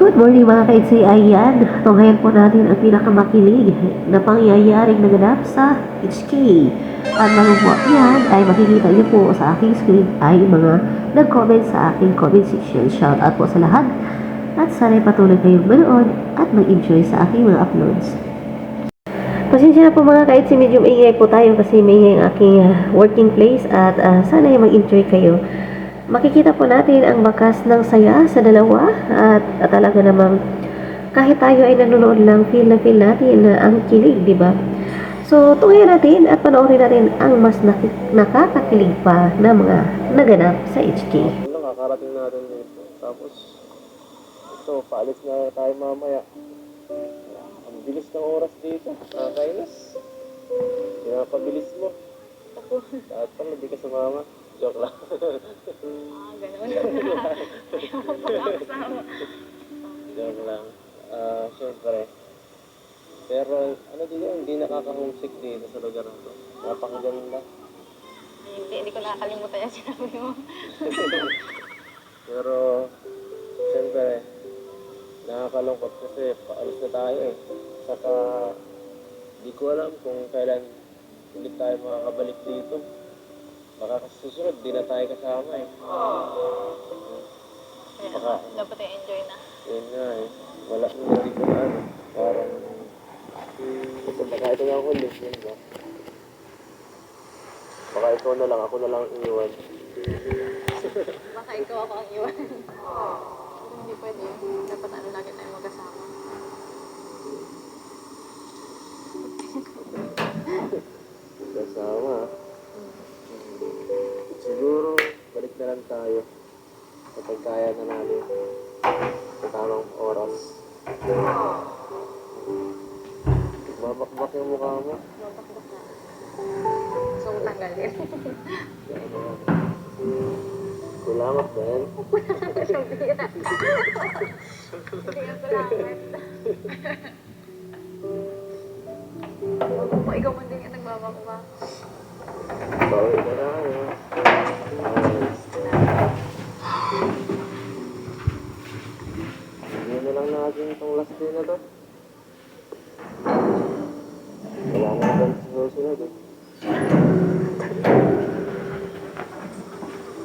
Good morning mga kaitsi. Ayan, tunghayan po natin ang pinakamakilig na pangyayaring naganap sa HK. At mga po yan ay makikita niyo po sa aking screen ay mga nag-comment sa aking comment section. Shout out po sa lahat. At sana'y patuloy kayong manood at mag-enjoy sa aking mga uploads. Pasensya na po mga kaitsi, medyo maingay po tayo kasi maingay ang aking working place at sana'y mag-enjoy kayo. Makikita po natin ang bakas ng saya sa dalawa at talaga namang kahit tayo ay nanonood lang, feel na feel natin na ang kilig, di ba? So, tunghayan natin at panoorin natin ang mas nakakakilig pa na mga naganap sa HK. Nakakarating natin dito. Tapos, ito, paalis na tayo mamaya. Ang bilis ng oras dito. Nakakainis. Pinapabilis mo. Ako. Lahat pala, hindi ka sumama. Joke lang. Ganun. Ayaw mo pala kasama. Joke lang. Siyempre. Pero, ano dito, hindi nakaka-homesick dito sa lugar na ito. Napakaganda. Hindi ko nakakalimutan yung sinabi mo. Pero, siyempre, nakakalungkot kasi paalis na tayo eh. Saka, di ko alam kung kailan ulit tayo makakabalik dito. Baka kasi susunod, di na tayo kasama eh. Kaya dapat i-enjoy na. Yun nga eh. Wala, hindi ko na ano. Parang, kasi baka ito nga huli, yun ba? Baka ikaw na lang, ako na lang iiwan. Baka ikaw ako ang iwan. Pero hindi pwede. Dapat lagi tayo magkasama. Kasama. Siguro, balik na lang tayo. Kapag kaya na natin. Sa tamang oras. Babakbak yung mukha mo. Babakbak na. So, tanggalin. Salamat, Ben. Shobira. Hindi nga salamat. Ikaw man din yung nagbabakbak. Bawi na tayo. Hindi na lang natin itong last day na to. Wala na natin sa susunod eh.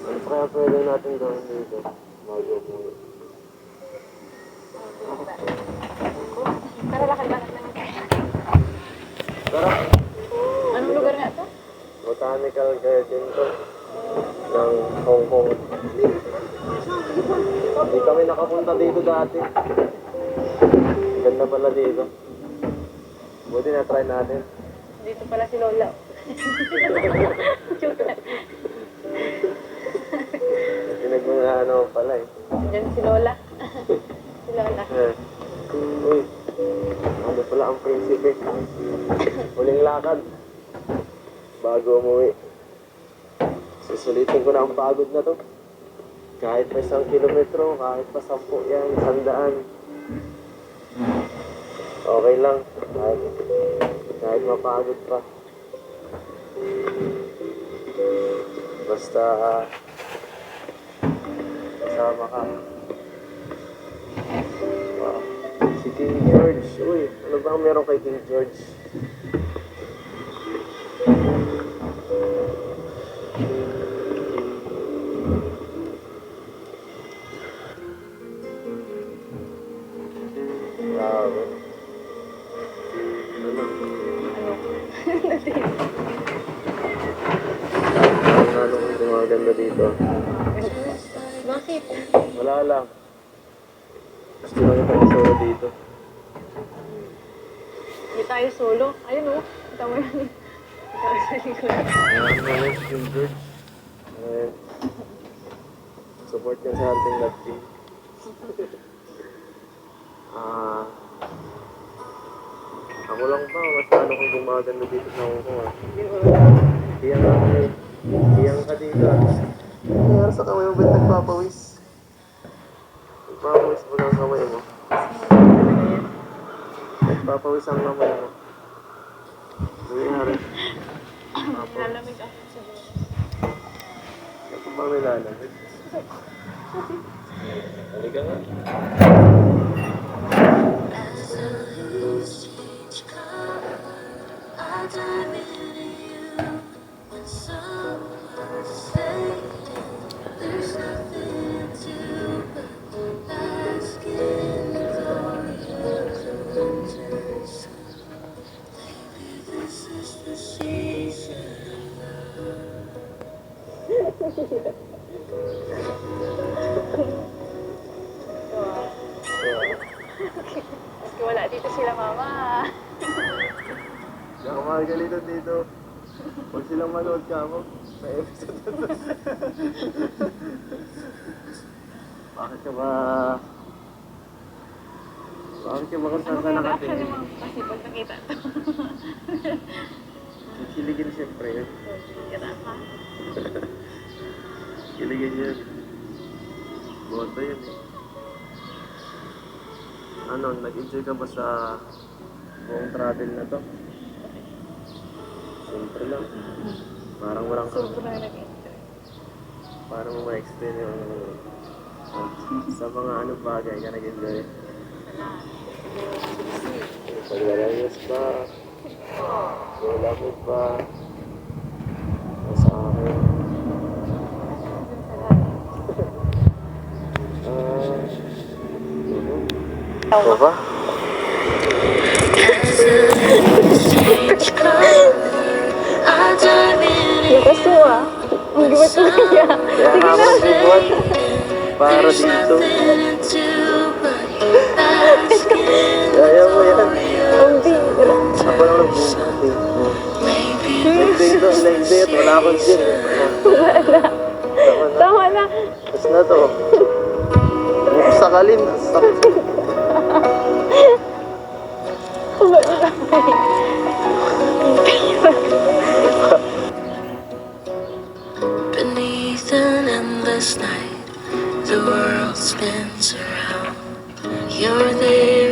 Ano pa kaya pwede natin gawin dito? Bago mo. Tara, lakad ba natin ng kaya? Tara! Anong lugar nga ito? Botanical Garden to. Ng Hong Kong. Hindi kami nakapunta dito dati. Ganda pala dito. Buti na try natin. Dito pala si Lola. Joke lang. Pinag-ano pala eh. Diyan si Lola. Si Lola. Uy, ano pala ang prinsipe? Huling lakad. Bago umuwi. Susulitin ko na ang pagod na to. Kahit pa 1 kilometro, kahit pa 10 yan, 100. Okay lang. Kahit mapagod pa. Basta kasama ka. Wow. Si King George. Uy, ano ba ang meron kay King George? Grabe. Ano? Ano kung gumaganda dito? Bakit? Wala lang. Gusto lang kita solo dito. Hindi tayo solo. Ayun o. Kita mo yan. Ikaw sa likod. Ayan, King George. Ayan. Support niya sa ating love team. Ako lang pa, mas ano kung gumaganda dito sa Hong Kong ah. Hiyang ako eh. Hiyang ka dito ah. Nangyari sa kamay mo ba't nagpapawis? Nagpapawis mo lang kamay mo. Nagpapawis ang kamay mo. Nangyari. Nilalamig ako siguro. Ako bang nilalamig? Halika nga. Maski wala dito sila mama. Nakamagalitan dito. Pag silang manood ka mo, may episode na to. Bakit ka ba... Bakit ka ba kung saan ka nakatingin? Kasi pag nakita to. Kiligin siyempre yun. Kaya ka. Kiligin yun. Boto yun eh. Ano, nag-enjoy ka ba sa buong travel na to? Siyempre lang. Parang walang kang... Sobrang nag-enjoy. Parang mo ma-explain yung... sa mga ano bagay ka nag-enjoy. Paglalayas ba? Lamig ba? Sa akin? Ito ba? Lakas mo ah. Ang gibat mo niya. Kaya habang sinuwan, para dito. Kaya mo yan. Ang bira. Ako lang nagbubuhat eh. Nag-date on like date, wala akong gin. Tama na. Tapos na to. Sakalin. Beneath an endless night, the world spins around. You're there